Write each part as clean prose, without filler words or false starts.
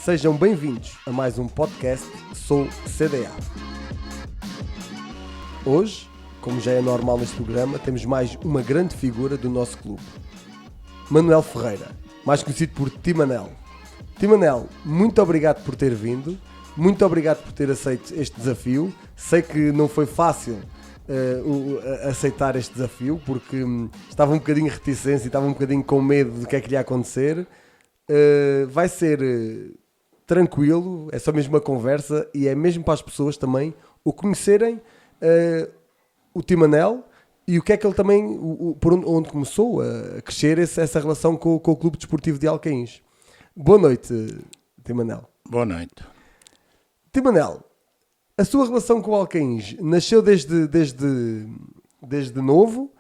Sejam bem-vindos a mais um podcast Sou CDA. Hoje, como já é normal neste programa, temos mais uma grande figura do nosso clube. Manuel Ferreira, mais conhecido por Timanel. Timanel, muito obrigado por ter vindo, muito obrigado por ter aceito este desafio. Sei que não foi fácil aceitar este desafio, porque estava um bocadinho reticente e estava um bocadinho com medo do que é que lhe ia acontecer. Vai ser tranquilo, é só mesmo uma conversa e é mesmo para as pessoas também o conhecerem o Timanel e o que é que ele também, por onde começou a crescer essa relação com o Clube Desportivo de Alcaíns. Boa noite, Timanel. Boa noite. Timanel, a sua relação com o Alcaíns nasceu desde novo?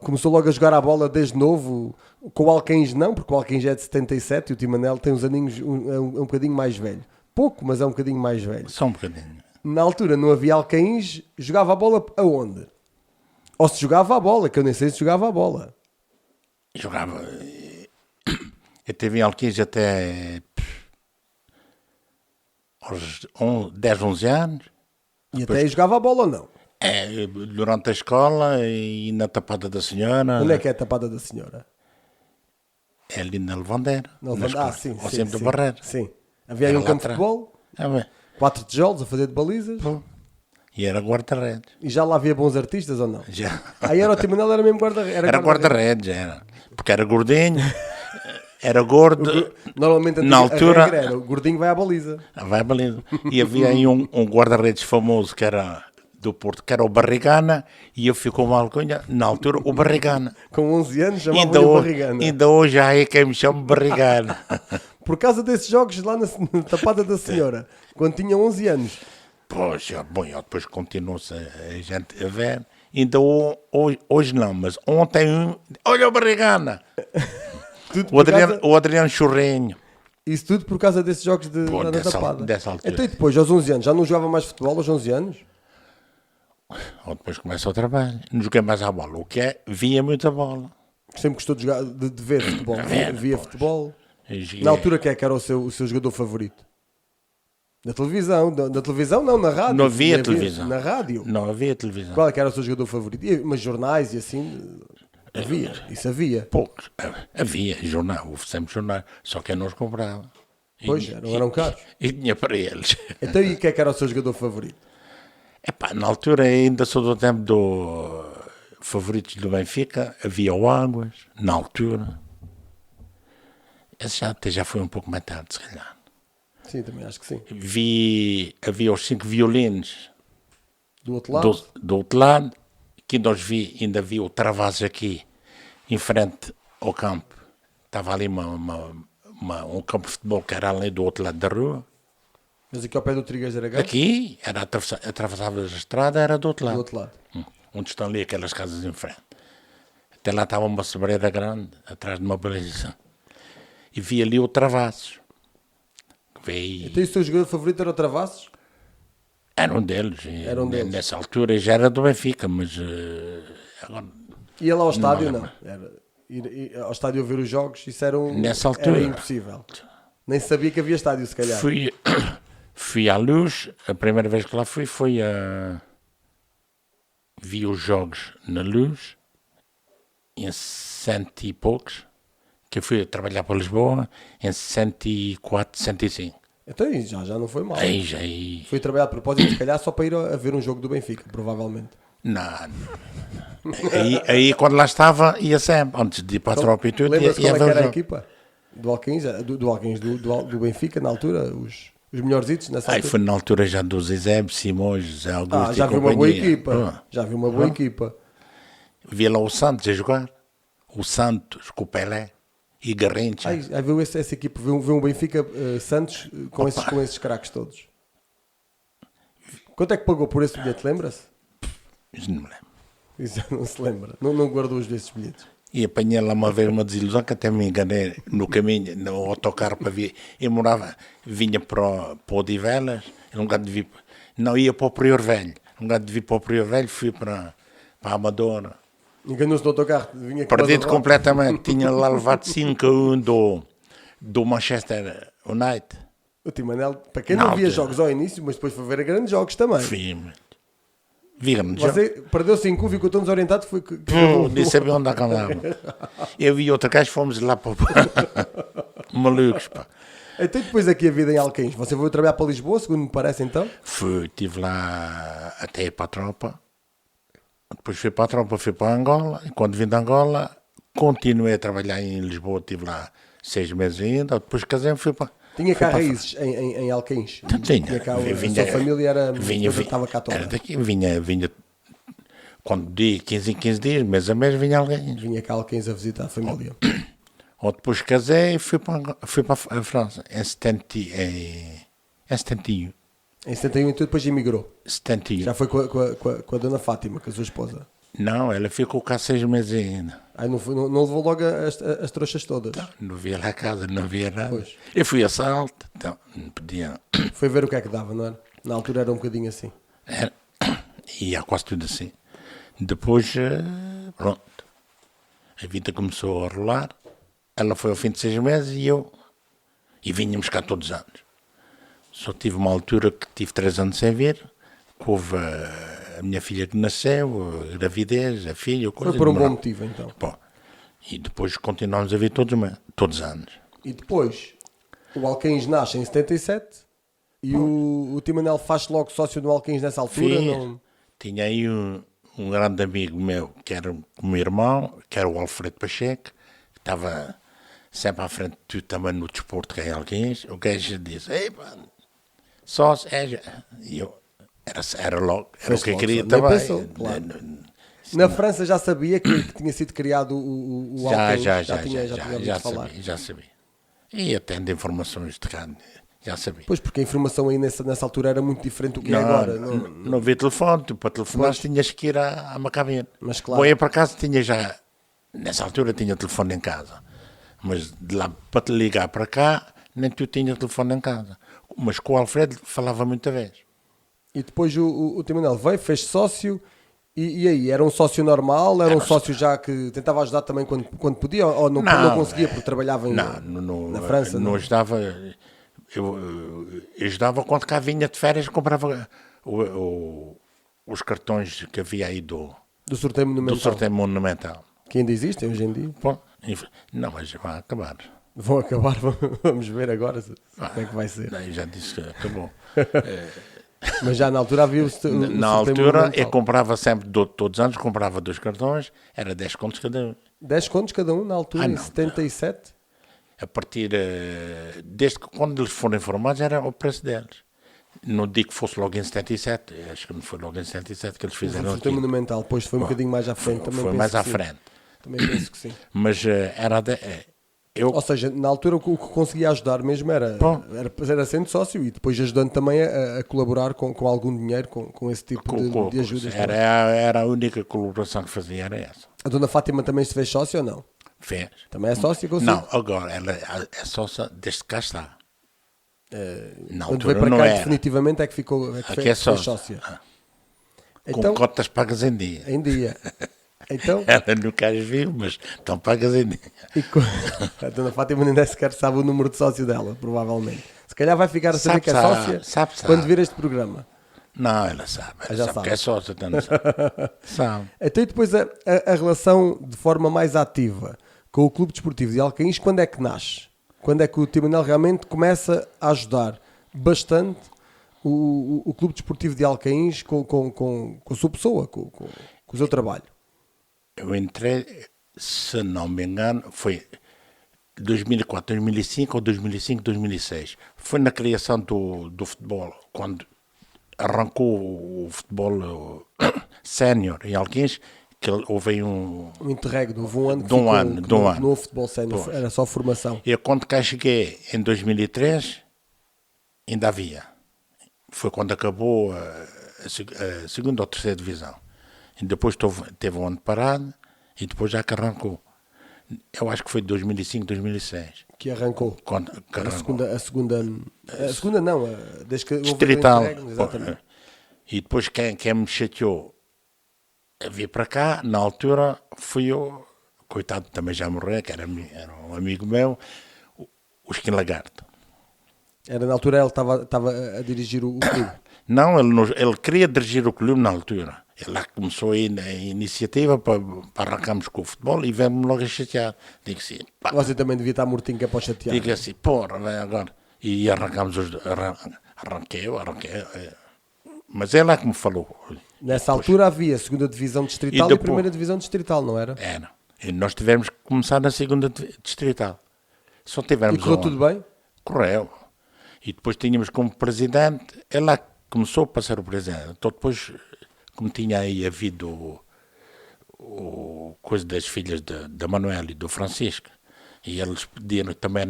Começou logo a jogar a bola desde novo? Com o Alcaíns não, porque o Alcaíns é de 77 e o Timanel tem uns aninhos, é um bocadinho mais velho. Pouco, mas é um bocadinho mais velho. Só um bocadinho. Na altura não havia Alcaíns, jogava a bola aonde? Ou se jogava a bola, que eu nem sei se jogava a bola. Jogava. Eu tive em Alcaíns até aos 10, 11 anos. E depois... até aí jogava a bola ou não? Durante a escola e na Tapada da Senhora. Onde é que é a Tapada da Senhora? É ali na Levandeira. Sim. Ao centro do Barreiro. Sim. Havia aí um campo de futebol, 4 tijolos a fazer de balizas. E era guarda-redes. E já lá havia bons artistas ou não? Já. Aí era o Timanel, era mesmo guarda-redes. Era guarda-redes, era. Porque era gordinho, era gordo. Normalmente na altura, a regra era o gordinho vai à baliza. Vai à baliza. E havia aí um guarda-redes famoso que era do Porto, que era o Barrigana, e eu fico com uma alcunha, na altura, o Barrigana. Com 11 anos chamavam-lhe o Barrigana. Ainda hoje há aí quem me chama Barrigana. Por causa desses jogos lá na Tapada da Senhora, quando tinha 11 anos. Poxa, bom, depois continuou-se a gente a ver. Ainda hoje não, mas ontem, olha o Barrigana. O Adriano Churrinho. Isso tudo por causa desses jogos da Tapada. Dessa altura. Então e depois, aos 11 anos, já não jogava mais futebol aos 11 anos? Ou depois começa o trabalho. Não joguei mais à bola. O que é? Via muita bola. Sempre gostou de jogar, de ver futebol. Via futebol. Na altura, quem é que era o seu jogador favorito? Na televisão? Na televisão não, na rádio. Não havia televisão. Na rádio? Não havia televisão. Qual é que era o seu jogador favorito? Mas jornais e assim? Havia. Isso havia. Poucos. Havia jornal. Houve sempre jornal. Só que eu não os comprava. Pois, não eram caros. E tinha para eles. Então e quem é que era o seu jogador favorito? Na altura ainda sou do tempo do favoritos do Benfica, havia o Águas, na altura. Esse já foi um pouco mais tarde, se calhar. Sim, também acho que sim. Havia os 5 violinos do outro lado, do outro lado, que ainda vi o Travassos aqui, em frente ao campo. Estava ali um campo de futebol que era ali do outro lado da rua. Mas aqui ao pé do Trigueiro era gato? Aqui, atravessava a estrada, era do outro lado. Do outro lado. Onde estão ali aquelas casas em frente. Até lá estava uma sobreira grande, atrás de uma balização. E vi ali o Travassos. Então o seu jogador favorito era o Travassos? Era um deles. Deles. Nessa altura já era do Benfica, mas... agora, ia lá ao estádio, não? Ir ao estádio a ver os jogos, isso era nessa altura, era impossível. Nem sabia que havia estádio, se calhar. Fui à Luz, a primeira vez que lá fui a... Vi os jogos na Luz, em 100 e poucos, que eu fui a trabalhar para Lisboa, em 104, 105. Então já não foi mal. Aí. Foi trabalhar de propósito, se calhar, só para ir a ver um jogo do Benfica, provavelmente. Não. Aí quando lá estava, ia sempre, antes de ir para a tropa e tudo. Lembra-se qual é que era a equipa? Do Alcaíns, do Benfica, na altura, os melhores hits nessa altura? Aí foi na altura já do Zezé, Simões, José Augusto já viu uma boa equipa. Já viu uma boa equipa. Vi lá o Santos a jogar. O Santos com o Pelé e Garrincha. Aí viu essa equipa, viu um Benfica Santos com esses craques todos. Quanto é que pagou por esse bilhete, lembra-se? Isso não me lembro. Isso não se lembra. Não guardou os desses bilhetes. E apanhei lá uma vez uma desilusão que até me enganei no caminho, no autocarro para vir. Eu vinha para o Odivelas, não ia para o Prior Velho. Um lugar de vir para o Prior Velho, fui para a Amadora. Enganou-se no autocarro, vinha perdido completamente. Tinha lá levado 5-1 do Manchester United. O Timanel, para quem Na não via altura. jogos ao início, mas depois foi ver a grandes jogos também. Filme. Vira-me. Você perdeu 5 ficou tão desorientado foi que Nem sabia onde é que andava. Eu vi outra casa, fomos lá para malucos, pá. Então depois aqui a vida em Alquins. Você foi trabalhar para Lisboa, segundo me parece então? Estive lá até ir para a tropa. Depois fui para a tropa, fui para Angola. E quando vim de Angola, continuei a trabalhar em Lisboa. Estive lá 6 meses ainda. Depois casei-me, fui para... Tinha cá fui para a raízes em Alquins? Tinha. Cá, a sua família era, estava cá toda? Era daqui, vinha, quando dia 15 em 15 dias, mês a mês, vinha alguém. Vinha cá Alquins a visitar a família. Ou depois casei e fui para a França, em 71. Em 71 então depois emigrou. 71. Já foi com a dona Fátima, com a sua esposa. Não, ela ficou cá 6 meses ainda. Aí não levou logo as trouxas todas. Não via lá a casa, não via nada. Pois. Eu fui a Salto, então não podia. Foi ver o que é que dava, não era? Na altura era um bocadinho assim. Era, ia quase tudo assim. Depois, pronto, a vida começou a rolar. Ela foi ao fim de 6 meses e vínhamos cá todos os anos. Só tive uma altura que tive 3 anos sem vir, que houve a minha filha que nasceu, a gravidez, a filha, coisa. Foi por um bom demorou. motivo então. Bom, e depois continuámos a vir todos os anos. E depois, o Alquins nasce em 77 e o Timanel faz logo sócio do Alquins nessa altura. Fiz. Não... Tinha aí um grande amigo meu, que era o meu irmão, que era o Alfredo Pacheco, que estava sempre à frente de tudo também no desporto que é Alquins. O gajo disse, ei pá, sócio, e eu, era logo, era Fez o que eu logo, queria nem também. pensou, claro. Na França já sabia que tinha sido criado o Alquins? tinha ouvido falar. Já sabia. E até de informações de rádio, já sabia. Pois, porque a informação aí nessa altura era muito diferente do que é agora. Não havia telefone, tu para telefonar tinhas que ir à Macabena. Mas claro. Bom, eu por acaso tinha já, nessa altura tinha telefone em casa, mas de lá para te ligar para cá, nem tu tinha telefone em casa. Mas com o Alfredo falava muita vez. E depois o Timanel veio, fez sócio, e aí, era um sócio normal? Era um sócio já que tentava ajudar também quando podia? Ou não conseguia porque trabalhava na França? Não ajudava. Eu ajudava quando cá vinha de férias, comprava os cartões que havia aí do sorteio monumental. Do sorteio monumental. Que ainda existem hoje em dia. Bom, não, mas vai acabar. Vão acabar, vamos ver agora como é que vai ser. Não, eu já disse que acabou. Mas já na altura havia Na altura eu comprava sempre, todos os anos, comprava 2 cartões, era 10 contos cada um. 10 contos cada um na altura, em 77? A partir, desde que quando eles foram informados, era o preço deles. Não digo que fosse logo em 77, acho que não foi logo em 77 que eles fizeram O sorteio monumental, depois foi um bocadinho mais à frente. Foi mais à frente. Também penso que sim. Mas era... Ou seja, na altura o que conseguia ajudar mesmo era sendo sócio e depois ajudando também a colaborar com algum dinheiro, com esse tipo de ajudas. Era a única colaboração que fazia, era essa. A dona Fátima também se fez sócia ou não? Fez. Também é sócia consigo? Não, agora ela é sócia desde que cá está. Na Quando altura veio para não cá era. definitivamente é que fez sócia. Com cotas pagas em dia. Em dia. Então, ela nunca as viu, mas estão pagas em dia. A dona Fátima nem sequer sabe o número de sócio dela, provavelmente. Se calhar vai ficar a saber que é sócia quando vir este programa. Não, ela sabe. Ela já sabe que é sócia, então não sabe. Sabe. Então, e depois a relação de forma mais ativa com o Clube Desportivo de Alcaíns, quando é que nasce? Quando é que o Timanel realmente começa a ajudar bastante o Clube Desportivo de Alcaíns com a sua pessoa, com o seu trabalho? Eu entrei, se não me engano, foi 2004, 2005 ou 2005, 2006. Foi na criação do futebol, quando arrancou o futebol sénior em Alquins, que houve aí um interregno, houve um ano que de um ano. não houve futebol sénior, era só formação. E quando cá cheguei em 2003, ainda havia. Foi quando acabou a segunda ou terceira divisão. E depois teve um ano parado e depois já que arrancou. Eu acho que foi 2005, 2006. Que arrancou. Que arrancou. A segunda não, desde que distrital. Houve exatamente. E depois quem me chateou a vir para cá, na altura, fui eu, coitado, também já morreu, que era um amigo meu, o o Skinlagarde. Era na altura ele estava a dirigir o clube. Não, ele queria dirigir o clube na altura. Ele lá começou a iniciativa para arrancarmos com o futebol e vemos logo a chatear. Digo assim, pá, Você também devia estar mortinho que é para o chatear. digo assim, porra, vai agora. E arrancámos arranquei. Mas é lá que me falou. Nessa Depois, altura havia segunda divisão distrital e, depois- primeira divisão distrital, não era? Era. E nós tivemos que começar na segunda distrital. Só tivemos E correu tudo bem? Correu. E depois tínhamos como presidente, ele lá começou a ser o presidente. Então depois, como tinha aí havido o coisa das filhas da Manuela e do Francisco, e eles pediram também,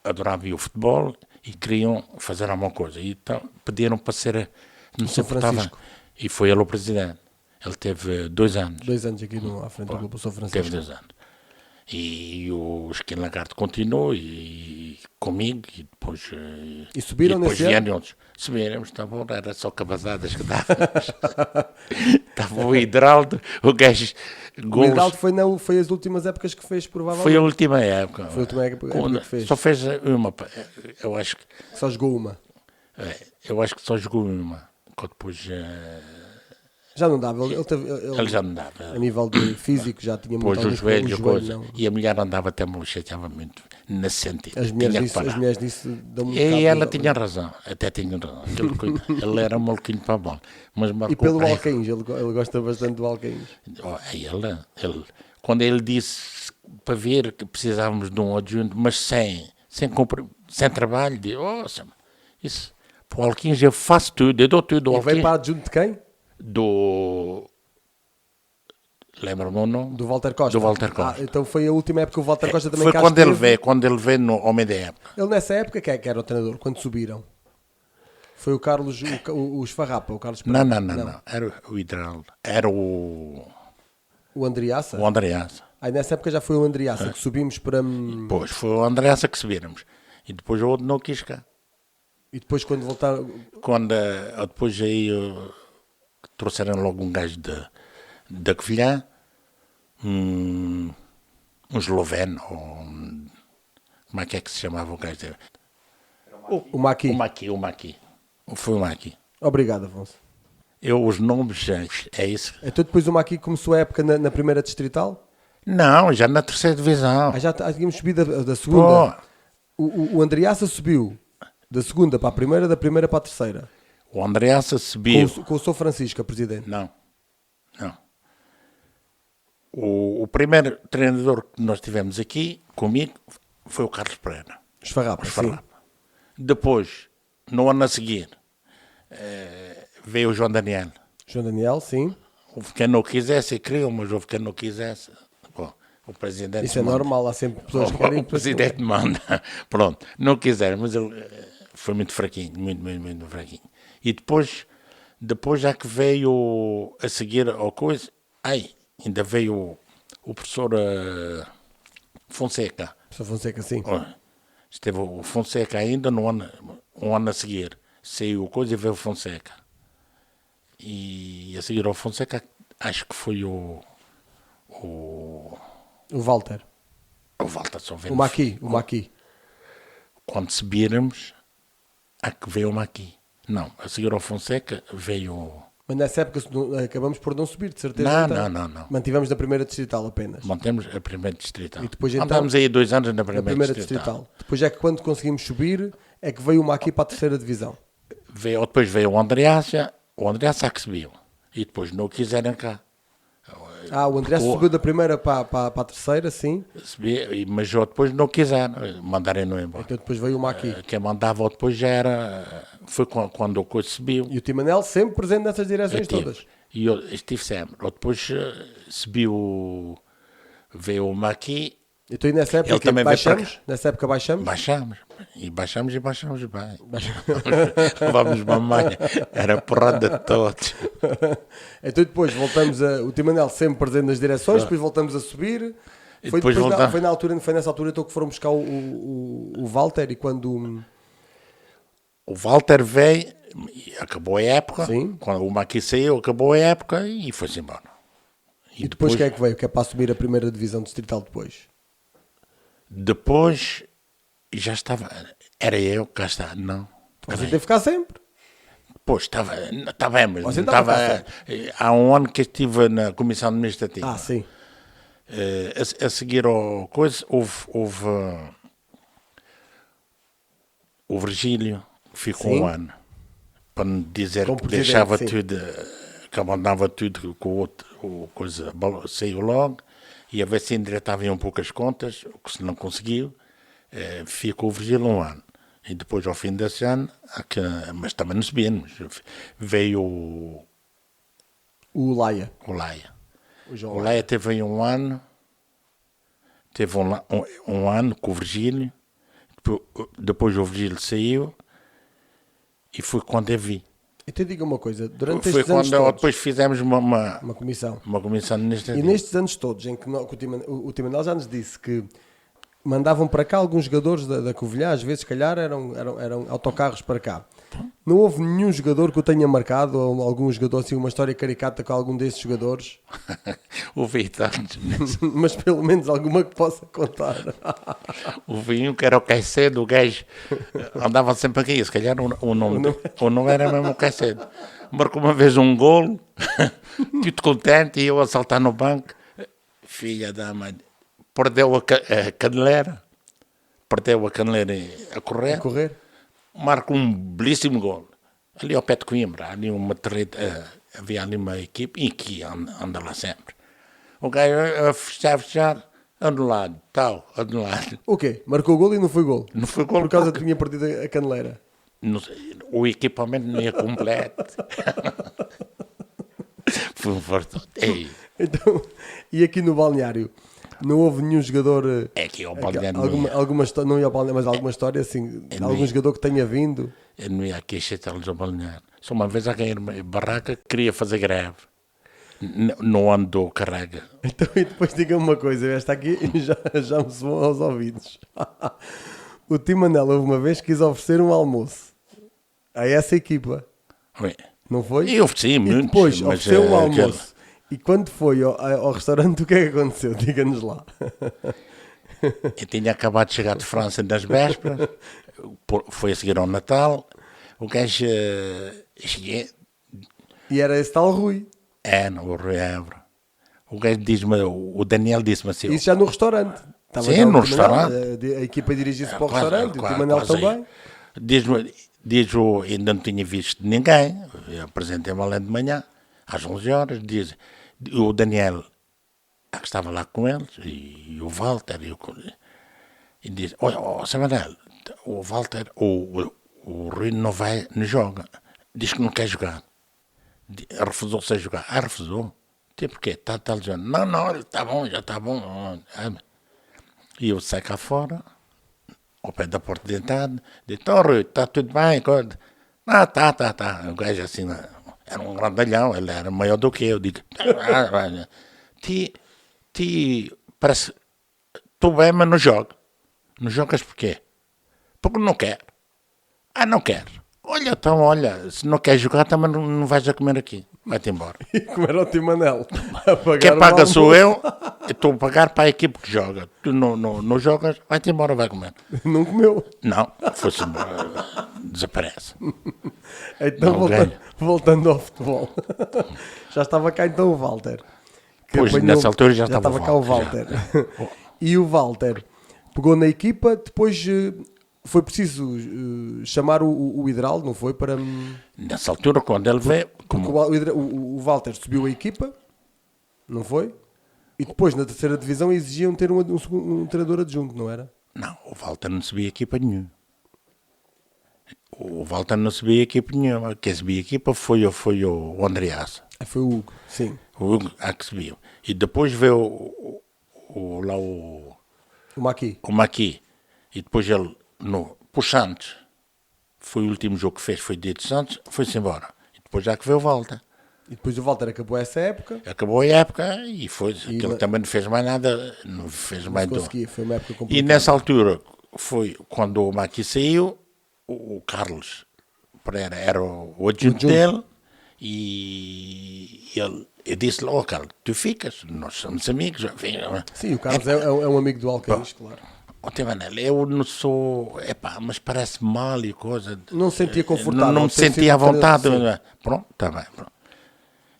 adoravam o futebol e queriam fazer alguma coisa. E então pediram para ser, não se São importava. Francisco. E foi ele o presidente. Ele teve 2 anos. 2 anos aqui à frente do Clube São Francisco. Teve 2 anos. E o Skinlagarde continuou e comigo e depois. E subiram depois nesse ano? vieram outros. Subiremos, tá bom, era só cabazadas que dávamos. Estava o Hidraldo, o gajo. O Gols. Hidalgo foi as últimas épocas que fez, provavelmente. Foi a última época. Foi a última época que fez. Só fez uma. Eu acho que. Só jogou uma. Eu acho que só jogou uma. Que depois. Já não dava. Ele Ele já não dava. a nível de físico já tinha Depois muito o joelho, coisa. não. E a mulher andava até me chateava muito nesse sentido. As mulheres Tinha que disso, parar. as mulheres disso dão muito E cabo ela dele. tinha razão, até tinha razão. Ele era maluquinho para a bola. Mas E marcou pelo para Alcaíns, ele gosta bastante do Alcaíns. quando ele disse para ver que precisávamos de um adjunto, mas sem trabalho, disse, isso, para o Alquins eu faço tudo, eu dou tudo ao E veio Alquins. para adjunto de quem? Lembra-me o nome? Do Walter Costa. Do Walter Costa. Então foi a última época que o Walter Costa também Foi cá quando esteve. ele veio no homem da época. Ele nessa época que era o treinador, quando subiram. Foi o Carlos, o Esfarrapa, o Carlos Não. Pereira. Era o Hidraldo. Era o Andreassa. Andreassa. Aí nessa época já foi o Andreassa que subimos para. Depois foi o Andreassa que subirmos. E depois o outro não quis cá. E depois quando voltaram. Quando depois aí trouxeram logo um gajo da Covilhã, um esloveno, como é que se chamava o gajo? O Maqui. O Maqui. Foi o Maqui. Obrigado, Afonso. Os nomes, é isso? Então depois o Maqui começou a época na primeira distrital? Não, já na terceira divisão. Já tínhamos subido da segunda. Pô, O Andreassa subiu da segunda para a primeira, da primeira para a terceira. o Andreassa subiu. Com o São Francisco, a presidente. Não. O primeiro treinador que nós tivemos aqui, comigo, foi o Carlos Pereira. Esfarrapa, sim. Depois, no ano a seguir, veio o João Daniel. João Daniel, sim. Houve quem não quisesse, criou, mas houve quem não quisesse. Bom, o presidente Isso é manda. normal, há sempre pessoas que querem. O presidente manda. Pronto, não quiseram, mas ele foi muito fraquinho, muito fraquinho. E depois já que veio a seguir ao coisa, ainda veio o professor Fonseca. São Fonseca, sim. Esteve o Fonseca ainda um ano a seguir. Saiu o coisa e veio o Fonseca. E a seguir ao Fonseca, acho que foi o Walter. Walter só veio. O Maqui. Quando subirmos, há que veio o Maqui. Não, a seguir ao Fonseca veio. Mas nessa época acabamos por não subir, de certeza. Não. Mantivemos na primeira distrital apenas. Mantemos a primeira distrital. E depois, então, andámos aí 2 anos na Na primeira, primeira distrital. distrital. Depois é que quando conseguimos subir, é que veio o Maqui para a terceira divisão. Depois veio o Andreassa é que subiu. E depois não quiseram cá. O André subiu da primeira para a terceira, sim. Mas já depois não quiseram, mandaram-no embora. Então depois veio o Maqui. Quem mandava depois já era. Foi quando o coisa subiu. E o Timanel sempre presente nessas direções todas. E eu estive sempre. Depois subiu, veio o Maqui. Então e nessa época Ele também veio para baixamos? Nessa época baixamos? Baixamos bem. Vamos mamãe. Era porrada de todos. Então depois voltamos o Timanel sempre presente nas direções, depois voltamos a subir. Foi nessa altura então que foram buscar o Walter e quando... O Walter veio, e acabou a época. Sim. Quando o Maqui saiu, acabou a época e foi-se embora. E depois quem é que veio? Que é para assumir a primeira divisão distrital depois? Depois E já estava, era eu, cá está, não. Você teve que ficar sempre. Pois, estava bem, mas Você não estava estava. Há um ano que estive na Comissão Administrativa. Ah, sim. A seguir ao coisa, houve o Virgílio, ficou Sim. um ano, para me dizer Como que presidente, deixava sim. tudo, que abandonava tudo com o outro, o coisa, saiu logo, e a ver se endireitava um pouco as contas, o que se não conseguiu, ficou o Virgílio um ano. E depois, ao fim desse ano, mas também não subimos, veio O Laia. o Laia. O João O Laia. Laia teve aí um ano, teve um ano com o Virgílio, depois o Virgílio saiu, e foi quando eu vi. Então diga uma coisa, durante Foi estes anos quando todos, depois fizemos uma comissão, comissão e administrativa. nestes anos todos em que o Timanel já nos disse que mandavam para cá alguns jogadores da Covilhã, às vezes, se calhar, eram autocarros para cá. Não houve nenhum jogador que eu tenha marcado, ou algum jogador, assim, uma história caricata com algum desses jogadores, Houve tantos. mas pelo menos alguma que possa contar. Houve um que era o Caicedo, o gajo andava sempre aqui, se calhar o nome era mesmo o Caicedo. Marcou uma vez um golo, tudo contente, e eu a saltar no banco. Filha da mãe, perdeu a caneleira, a correr. A correr? Marca um belíssimo gol. Ali ao pé de Coimbra, ali uma terreta, havia ali uma equipe, e que anda lá sempre. O gajo a fechar, anulado, anulado. O quê? Marcou o gol e não foi gol? Não foi gol Por causa porque que tinha perdido a caneleira. o equipamento não ia completo. Foi um farto. Então, e aqui no balneário? Não houve nenhum jogador. É que ao balneário alguma história, não ia ao balneário, mas alguma história assim, algum jogador que tenha vindo. eu não ia aqui chateá-los ao balneário. Só uma vez alguém em barraca queria fazer greve. Não andou carrega. Então, e depois diga-me uma coisa, esta aqui já me soou aos ouvidos. O Timanel houve uma vez que quis oferecer um almoço a essa equipa, Ué, não foi? eu ofereci E muitos, depois mas ofereceu um aquele- almoço. E quando foi ao restaurante, o que é que aconteceu? Diga-nos lá. eu tinha acabado de chegar de França nas vésperas, foi a seguir ao Natal, o gajo cheguei, E era esse tal Rui. no Rio Évora. O gajo diz-me, o Daniel disse-me assim, Isso já no restaurante. Estava Sim, já o no Timanel, restaurante. A equipa dirigia-se para o quase- restaurante, o quase- Timanel quase aí. também. Diz-o, ainda não tinha visto ninguém, eu apresentei-me além de manhã, às 11 horas, diz, o Daniel, que estava lá com eles, e o Walter, e diz, olha, Samuel, o Walter, o Rui não joga, diz que não quer jogar, refusou-se a jogar, refusou, tipo porquê, está dizendo, não, ele está bom, já está bom, e eu saí cá fora, ao pé da porta de entrada, disse, Rui, está tudo bem? Tá. O gajo assim, era um grandalhão, ele era maior do que eu. Digo, parece, estou bem, mas não jogo. Não jogas porquê? Porque não quero. Não quero. Olha, se não queres jogar, também não vais a comer aqui. Vai-te embora. E como era o Timanel? A pagar Quem o paga almoço. sou eu estou a pagar para a equipe que joga. Tu não jogas, vai-te embora, vai comer. Não comeu. Não, foi-se embora, desaparece. Então, Não ganho. voltando ao futebol. Já estava cá então o Walter. Que Pois, nessa altura já estava o cá o Walter, Walter. E o Walter pegou na equipa, depois foi preciso chamar o Hidral, não foi? Para... Nessa altura, quando ele veio, Porque o Walter subiu a equipa, não foi? E depois, na terceira divisão, exigiam ter um treinador adjunto, não era? não, o Walter não subia equipa nenhuma. O Walter não subia equipa nenhuma. Quem subia equipa foi o Andreas. Foi o Hugo, sim. O Hugo que subiu. E depois veio lá O Maqui. o Maqui. E depois ele, para o Santos, foi o último jogo que fez, foi dia de Santos, foi-se embora. E depois já que veio o Walter. E depois o Walter acabou essa época. Acabou a época e foi. Aquele também não fez mais nada, não fez mais do. Conseguia, foi uma época E complicada. nessa altura, foi quando o Maqui saiu, o Carlos Pereira era o adjunto dele e eu disse logo, Carlos, tu ficas, nós somos amigos. Sim, o Carlos é um amigo do Alcaís, claro. Manel, eu não sou, mas parece mal e coisa. Não sentia confortável. Não me tem sentia à sido vontade. treinador, Pronto, está bem. Pronto.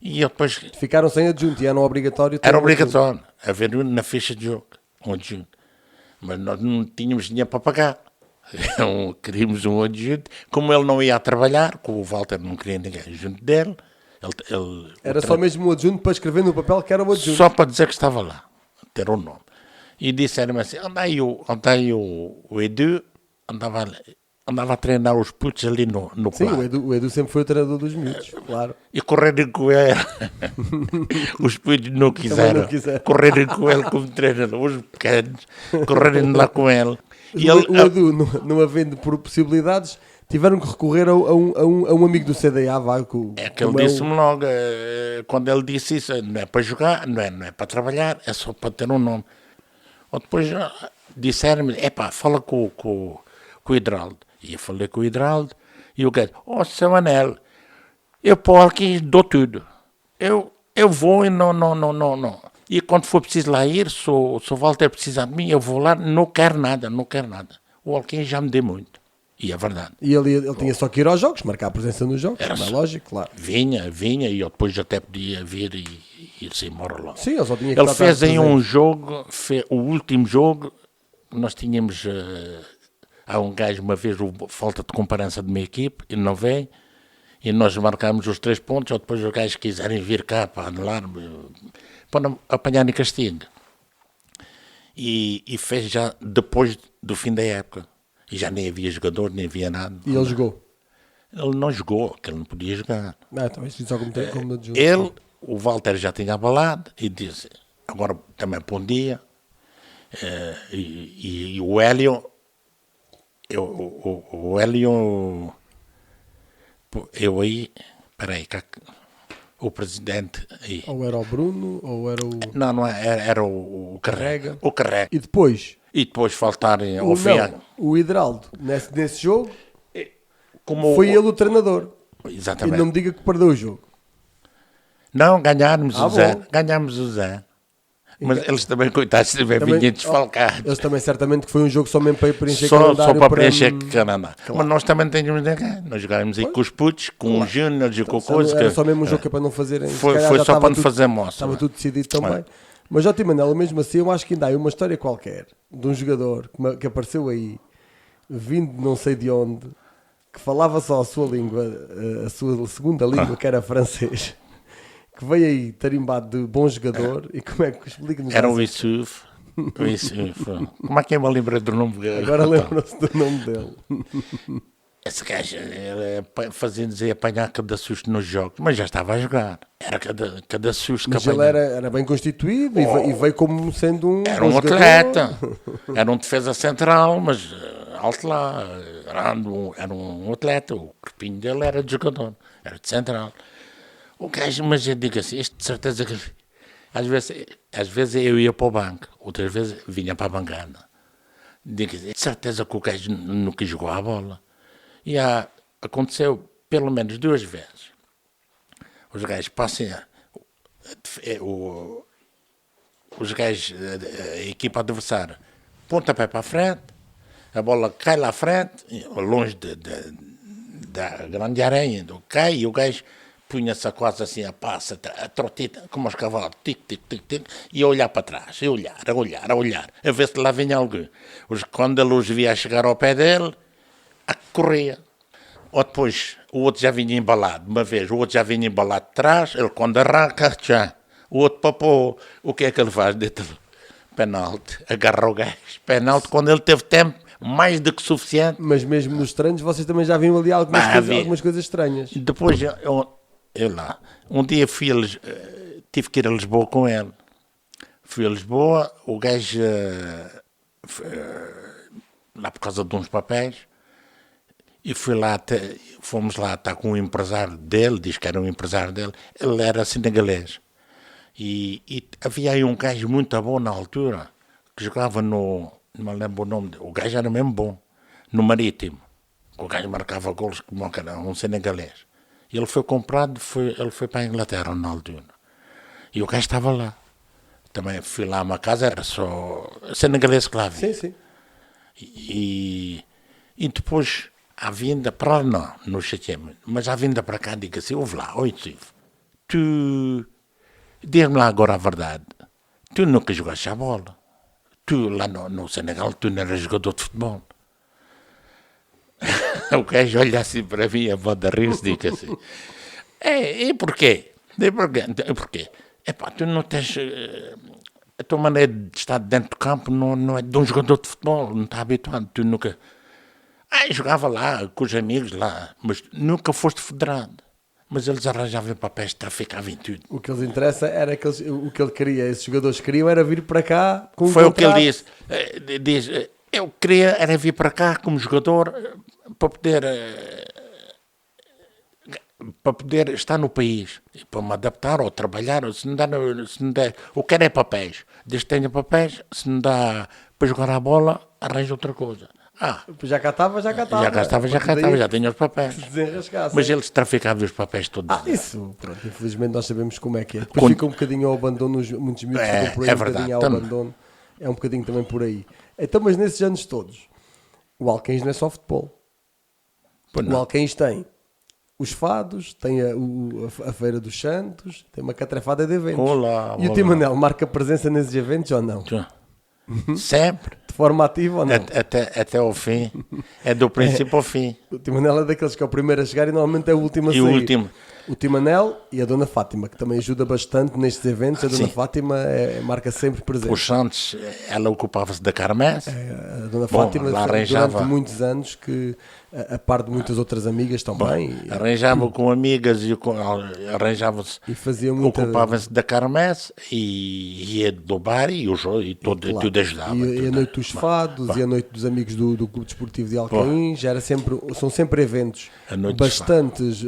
E eu depois, sim. Ficaram sem adjunto e era obrigatório ter era um adjunto. obrigatório haver na ficha de jogo um adjunto. Mas nós não tínhamos dinheiro para pagar. Queríamos um adjunto. Como ele não ia a trabalhar, como o Walter não queria ninguém junto dele, Era só mesmo um adjunto para escrever no papel que era o adjunto. só para dizer que estava lá, ter o nome. E disseram-me assim, anda aí o Edu, andava a treinar os putos ali no Sim, quarto. o Edu sempre foi o treinador dos miúdos, claro. E correrem com ele. Os putos não quiseram. Correrem com ele como treinador. Os pequenos correrem lá com ele. E O Edu, não havendo por possibilidades, tiveram que recorrer a um amigo do CDA, Vago. É que ele disse-me logo, quando ele disse isso, não é para jogar, não é para trabalhar, é só para ter um nome. Ou depois disseram-me, fala com o Hidraldo. E eu falei com o Hidraldo, e o gajo, Sr. Manel, eu para o Alquins dou tudo. Eu vou e não. E quando for preciso lá ir, se o Walter precisar de mim, eu vou lá, não quero nada. O Alquins já me deu muito. E é verdade. E ele tinha só que ir aos jogos, marcar a presença nos jogos, não é lógico, claro. Vinha, e eu depois até podia vir e ir-se embora logo. Sim, ele só tinha que Ele estar fez em presente. um jogo, o último jogo, nós tínhamos, há um gajo uma vez, falta de comparança de uma equipe, ele não veio, e nós marcámos os 3 pontos, ou depois os gajos quiserem vir cá para anular, para não apanharem castigo. E fez já depois do fim da época. E já nem havia jogador, nem havia nada. E ele jogou. Ele não jogou, que ele não podia jogar. Talvez só como adjunto. Ele, o Walter já tinha abalado e disse, agora também para um dia, e o Hélio, o Hélio, eu aí, peraí, o presidente aí. Ou era o Bruno, ou era o... Não era o Carrega. O Carrega. E depois, E depois faltarem ao Fiago. o Hidraldo, nesse jogo, Como foi ele o treinador. Exatamente. E não me diga que perdeu o jogo. Não, ganhámos o bom. Zé. Ganhámos o Zé. Mas eles também, coitados, também vinham desfalcados. Eles também certamente que foi um jogo só mesmo para preencher Só calendário. para preencher calendário. Claro. Mas nós também tínhamos ninguém. Nós jogávamos aí com os putos, com os júniores e com coisas. Era só mesmo um jogo que é para não fazerem. Foi só para não fazer moça. Estava tudo decidido também. Mas já Manela, mesmo assim, eu acho que ainda há uma história qualquer de um jogador que apareceu aí, vindo de não sei de onde, que falava só a sua língua, a sua segunda língua, que era francês, que veio aí tarimbado de bom jogador. E como é que explica-nos? Era o Issouf. Como é que eu me lembro do nome dele? Agora lembram-se do nome dele. Esse gajo fazia-nos apanhar cada susto nos jogos, mas já estava a jogar. Era cada susto Mas que ele apanhava. era bem constituído e veio como sendo um Era bom um jogador. atleta, era um defesa central, mas alto lá, era um atleta, o corpinho dele era de jogador, era de central. O gajo, mas eu digo assim, isto de certeza que às vezes eu ia para o banco, outras vezes vinha para a bancada. Digo assim, de certeza que o gajo nunca jogou a bola. E aconteceu pelo menos 2 vezes. Os gajos passam, os gajos, a equipa adversária, pontapé para a frente, a bola cai lá à frente, longe da grande areia, cai e o gajo punha-se quase assim a passa, a trotita, como os cavalos, tic, tic, tic, tic, e a olhar para trás, a olhar, a ver se lá vinha alguém. Quando ele os via chegar ao pé dele, corria. Ou depois o outro já vinha embalado, uma vez, o outro já vinha embalado de trás, ele quando arranca, já. O outro papou, o que é que ele faz? Dentro penalti, agarra o gajo, penalti, quando ele teve tempo, mais do que suficiente. Mas mesmo nos treinos vocês também já viram ali algumas coisas estranhas. Depois eu lá, um dia tive que ir a Lisboa com ele. Fui a Lisboa, o gajo, lá por causa de uns papéis, e fomos lá estar com um empresário dele, diz que era um empresário dele, ele era senegalês. E havia aí um gajo muito bom na altura, que jogava não me lembro o nome dele, o gajo era mesmo bom, no Marítimo. O gajo marcava golos como era um senegalês. E ele foi comprado, ele foi para a Inglaterra na altura. E o gajo estava lá. Também fui lá a uma casa, era só senegalês que lá havia. Sim. E depois, à vinda para lá, não chateei muito, mas à vinda para cá, digo assim, ouve lá, oi, Silvio, tu, diz-me lá agora a verdade, tu nunca jogaste a bola. Tu, lá no Senegal, tu não eras jogador de futebol. O gajo olha assim para mim, a voz de rir-se, diz assim, e porquê? Porquê? Epá, tu não tens... A tua maneira de estar dentro do campo não é de um jogador de futebol, não está habituado, tu nunca... jogava lá com os amigos lá, mas nunca foste federado. Mas eles arranjavam papéis, traficavam em tudo. O que lhes interessa era que o que ele queria, esses jogadores queriam era vir para cá com um Foi contrato. O que ele disse. Diz, eu queria era vir para cá como jogador para poder estar no país, para me adaptar ou trabalhar, ou se não der, o que é papéis. Desde que tenha papéis, se não dá para jogar a bola, arranja outra coisa. Já cá estava. Já tinha os papéis. Mas eles traficavam os papéis todos. Isso, pronto, infelizmente nós sabemos como é que é. Depois fica um bocadinho ao abandono, muitos miúdos ficam por aí, verdade, um bocadinho ao abandono. É um bocadinho também por aí. Então, mas nesses anos todos, o Alquens não é só futebol. O Alquens tem os fados, tem a Feira dos Santos, tem uma catrafada de eventos. E o Timanel marca presença nesses eventos ou não? Sempre. De forma ativa ou não? Até ao fim. É do princípio ao fim. O Timanel é daqueles que é o primeiro a chegar e normalmente é o último a sair. O último. O Timanel e a Dona Fátima, que também ajuda bastante nestes eventos. A Dona Fátima marca sempre presença. Os Santos, ela ocupava-se da Quermesse. A Dona Fátima, durante muitos anos, que a par de muitas outras amigas também. Arranjava com amigas e arranjava-se. E fazia muita... Ocupava-se da Quermesse e ia do bar e tudo ajudava. E a noite dos fados e a noite dos amigos do Clube Desportivo de Alcaim. São sempre eventos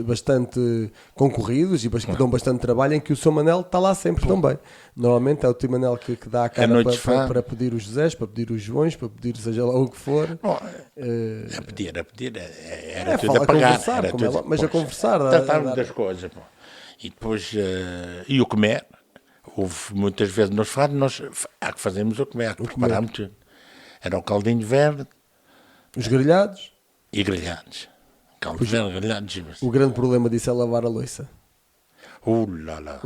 bastante concorridos e que dão bastante trabalho, em que o Sr. Manel está lá sempre também. Normalmente é o Timanel que dá a cara para pedir os Josés, para pedir os Joões, para pedir seja lá o que for. A pedir, era tudo a pagar. Mas a conversar. Tratávamos das coisas. E depois, e o comer. Houve muitas vezes nos fados, nós há que fazemos o comer, preparámos tudo. Era o caldinho verde. Os grelhados. E grelhados. Caldo verde, grelhados. O grande problema disso é lavar a louça. Lá.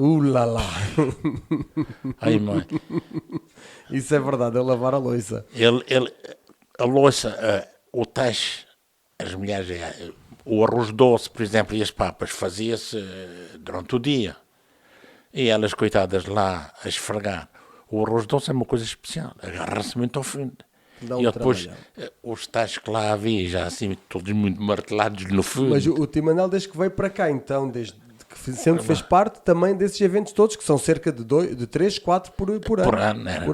Ai, mãe. Isso é verdade, é lavar a louça. A louça, o tacho, as mulheres, o arroz doce, por exemplo, e as papas, fazia-se durante o dia. E elas, coitadas, lá a esfregar. O arroz doce é uma coisa especial, agarra-se muito ao fundo. E depois, os tachos que lá havia, já assim, todos muito martelados no fundo. Mas o Timanel, desde que veio para cá, então, desde que sempre fez parte também desses eventos todos, que são cerca de 3, 4 por ano. Por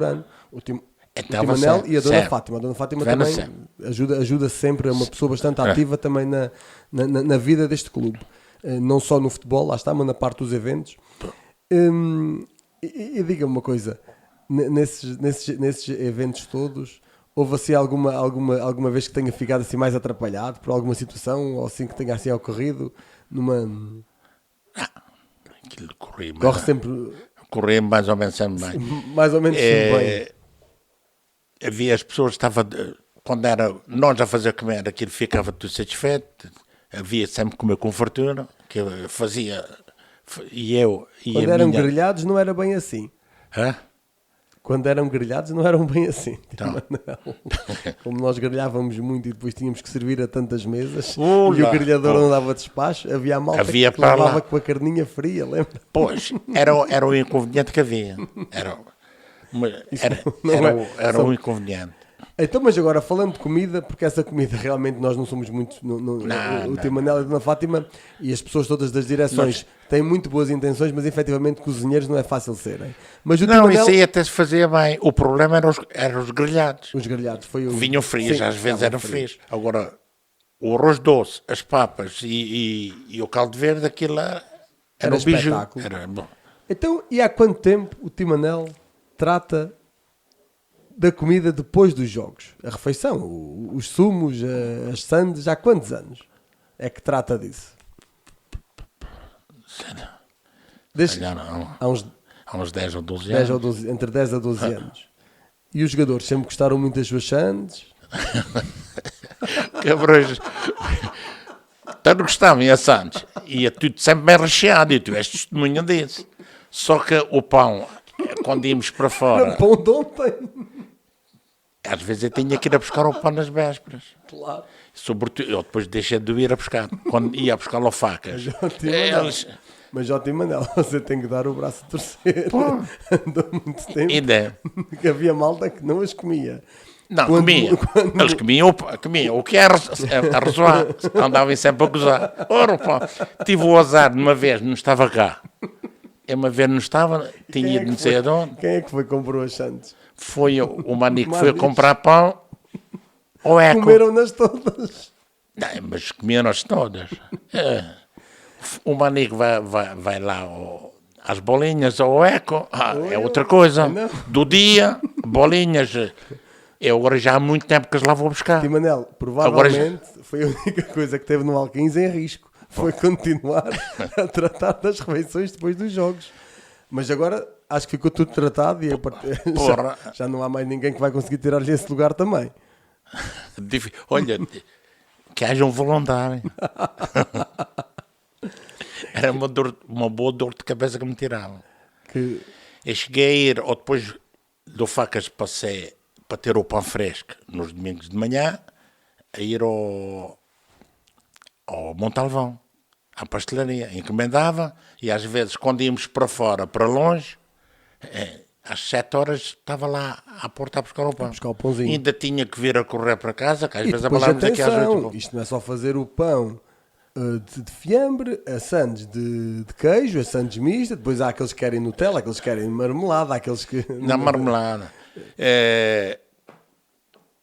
ano. O Timanel e a Dona Fátima. A Dona Fátima também ajuda sempre, é uma pessoa bastante ativa também na vida deste clube. Não só no futebol, lá está, mas na parte dos eventos. E diga-me uma coisa, nesses eventos todos, houve assim alguma vez que tenha ficado assim mais atrapalhado por alguma situação, ou assim que tenha assim ocorrido Aquilo corria mais ou menos sempre bem. Mais ou menos sempre bem. Havia as pessoas, quando era nós a fazer comer, aquilo ficava tudo satisfeito, havia sempre comer com fartura, que eu fazia, e eu... Quando eram grelhados não era bem assim. Hã? Quando eram grelhados não eram bem assim. Então. Como nós grelhávamos muito e depois tínhamos que servir a tantas mesas, e o grelhador não dava despacho, havia a malta que levava com a carninha fria, lembra? Pois, era o inconveniente que havia. Era um inconveniente. Então, mas agora falando de comida, porque essa comida realmente nós não somos muito. O Timanel e a Dona Fátima e as pessoas todas das direções têm muito boas intenções, mas efetivamente cozinheiros não é fácil serem. Mas o Timanel, isso aí até se fazia bem. O problema eram os grelhados. Os grelhados foi vinham frios, às vezes eram frios. Agora, o arroz doce, as papas e o caldo verde, aquilo era um biju. Era bom. Então, e há quanto tempo o Timanel trata da comida depois dos jogos? A refeição, os sumos, as sandes, há quantos anos é que trata disso? Há uns 10 ou 12 anos. Entre 10 a 12 anos. E os jogadores sempre gostaram muito das suas sandes? Cabrões. Então não gostavam, a Santos. Ia tudo sempre bem recheado, e tu és testemunha disso. Só que o pão, quando íamos para fora, Era pão de ontem. às vezes eu tinha que ir a buscar o pão nas vésperas. Claro. Sobretudo, eu depois deixei de ir a buscar. Quando ia a buscar ao facas, Mas já tem Manel, você tem que dar o braço a torcer. Pô. Andou muito tempo. ainda. Que havia malta que não as comia. Não, Quando- comia. quando- Eles comiam o que era a rezoar. Andavam sempre a gozar. Ora, pá, tive o azar de uma vez, não estava cá. Eu uma vez não estava, tinha Quem é ido que não sei aonde. Quem é que foi que comprou as Santos? Foi o Manico que foi a Manico. comprar pão. Ou Eco. Comeram-nas todas. Não, mas comiam-nas todas. O Manico vai lá às bolinhas ao Eco. É outra coisa. Não. Do dia, bolinhas. Eu agora já há muito tempo que as lá vou buscar. E Manel, provavelmente foi a única coisa que teve no Alquins em risco. Foi continuar a tratar das refeições depois dos jogos. Mas agora acho que ficou tudo tratado e Porra. já não há mais ninguém que vai conseguir tirar-lhe esse lugar também. Olha, que haja um voluntário. Era uma boa dor de cabeça que me tiravam. Que Eu cheguei a ir, ou depois do Facas passei para ter o pão fresco nos domingos de manhã, a ir ao Montalvão, à pastelaria. Encomendava e às vezes quando íamos para fora, para longe, às 7 horas estava lá à porta a buscar o pão. buscar o pãozinho. Ainda tinha que vir a correr para casa, que às E vezes depois abalávamos aqui às 8. isto não é só fazer o pão de fiambre, a sandes de queijo, a sandes mista, depois há aqueles que querem Nutella, aqueles que querem marmelada, aqueles que... Na marmelada.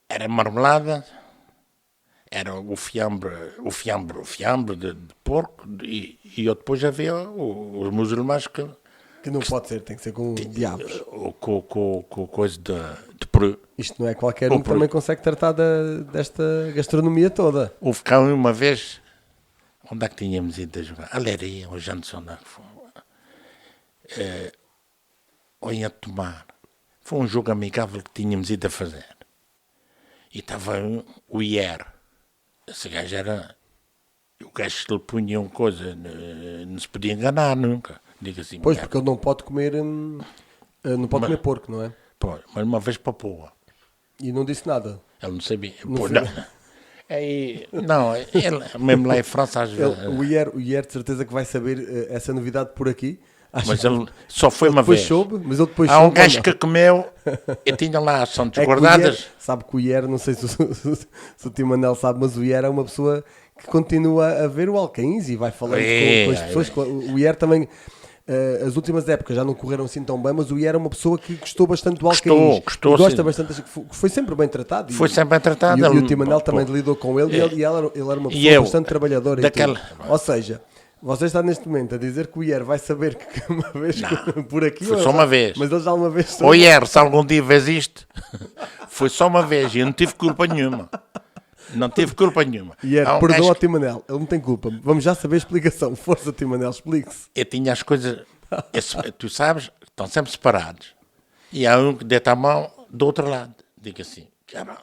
Era marmelada, era o fiambre de porco, e eu depois havia os muçulmanos Que não pode ser, tem que ser com diabos. com coisa de peru. Isto não é qualquer um que também consegue tratar desta gastronomia toda. Houve cá uma vez, onde é que tínhamos ido a jogar? A Leiria, ou Jantos, onde é que foi? Ou ia tomar. Foi um jogo amigável que tínhamos ido a fazer. E estava o IR. Esse gajo era... O gajo que lhe punha uma coisa, não se podia enganar nunca. Diga assim, Pois, porque ele não pode comer comer porco, não é? Pô, mas uma vez para pôr. E não disse nada. Ele não sabia. Não Pô, sabia. não. Aí, não, ele, mesmo lá em França, às vezes. O IR de certeza que vai saber essa novidade por aqui. Acho Mas que ele só foi ele uma depois vez. soube, mas ele depois Há um soube. gajo ou que não? comeu e tinha lá as santos É que o guardadas. IR, sabe que o IR, não sei se o Tio Manel sabe, mas o IR é uma pessoa que continua a ver o Alcaíns e vai falando com as pessoas. O IR também, as últimas épocas já não correram assim tão bem, mas o IR é uma pessoa que gostou bastante do Alcaíns. Gostou, gosta sim. bastante, que foi sempre bem tratado. Foi sempre bem tratado. E o Ele- Tio Manel pô, também pô. lidou com ele, e ele era uma E pessoa eu, bastante trabalhadora. daquela- E tudo. Ou seja, você está neste momento a dizer que o IR vai saber que uma vez Não, por aqui. foi ou só já- uma vez. Mas ele já uma vez Ô IR, se algum dia vês isto, foi só uma vez e eu não tive culpa nenhuma. Não tive culpa nenhuma. IR, Há um perdoa gajo ao que- Tio Manel, ele não tem culpa. Vamos já saber a explicação. Força, Tio Manel, explique-se. Eu tinha as coisas, tu sabes, estão sempre separados. E há um que deita a mão do outro lado. Digo assim, cara,